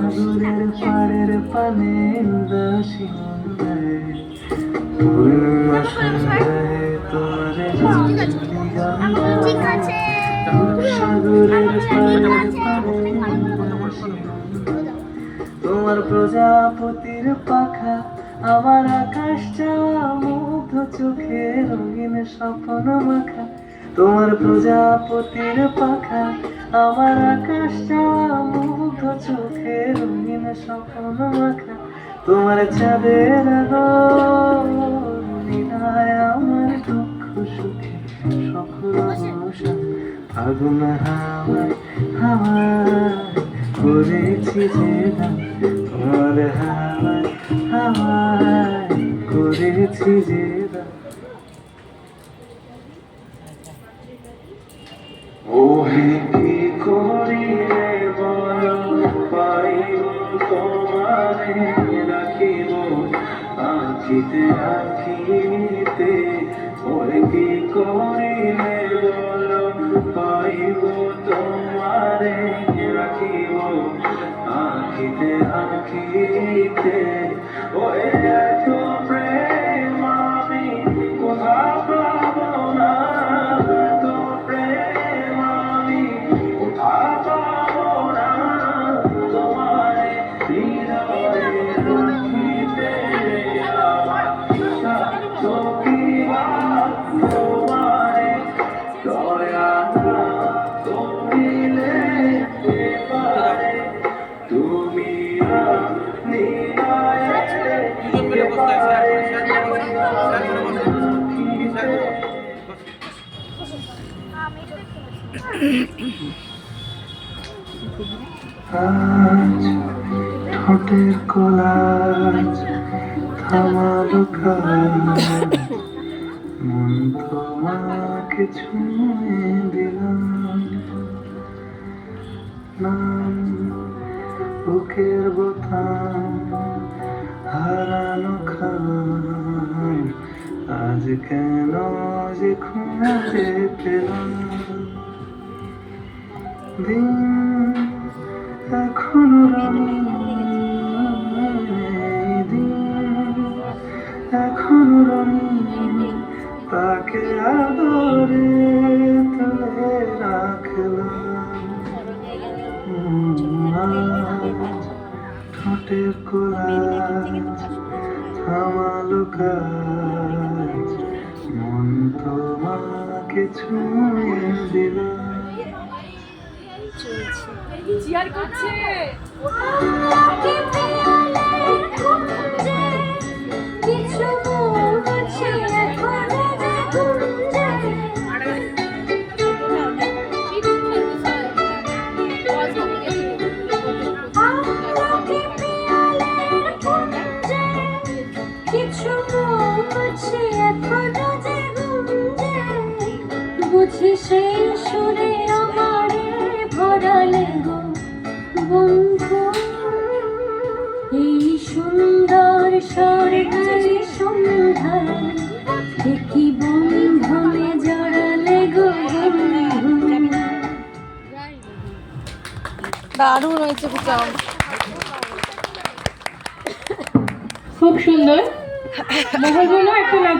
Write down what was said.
সাগরের পাড়ের পানে উদাসী তোমার প্রজাপতির পাখা আমার আকাশটা মুগ্ধ চোখে রঙিন স্বপ্ন মাখা তোমার প্রজাপতির পাখা আমার আকাশটা মুগ্ধ চোখে রঙিন স্বপ্ন মাখা তোমার চাঁদের আলো নীলায় আমার দুঃখ সুখে সকল আগুন হাওয়ায় হাওয়ায় করেছি যে তোমার হাওয়ায় হাওয়ায় করেছি যে ওহে কি করিলে বলো পাইব তোমারে রাখিব আঁখিতে আঁখিতে ওহে কি করিলে বলো পাইব তোমারে রাখিব আঁখিতে আঁখিতে ওহে এত প্রেম আমি কোথাও পাবো না আজ ঠোঁটের কোলাজ থামালো কাজ মন তোমাকে ছুঁয়ে দিলাম নাম বুকের বোতাম হারানো খাম আজ কেন যে খুঁজে পেলাম দিন এখনো দিন এখনো রঙিন তাকে আদরে তুলে রাখলাম ঠোঁটের কোলাজ থামালো কাজ মন তোমাকে ছুঁয়ে দিলাম চিয়ার করছে বুঝি সেই সুরে আমারে ভরালে গো বন্ধু এই সুন্দর সরকারি সন্ধ্যায় কি বন্ধনে জড়ালে গো দারুণ হয়েছে খুব সুন্দর মোহর একটা নাচ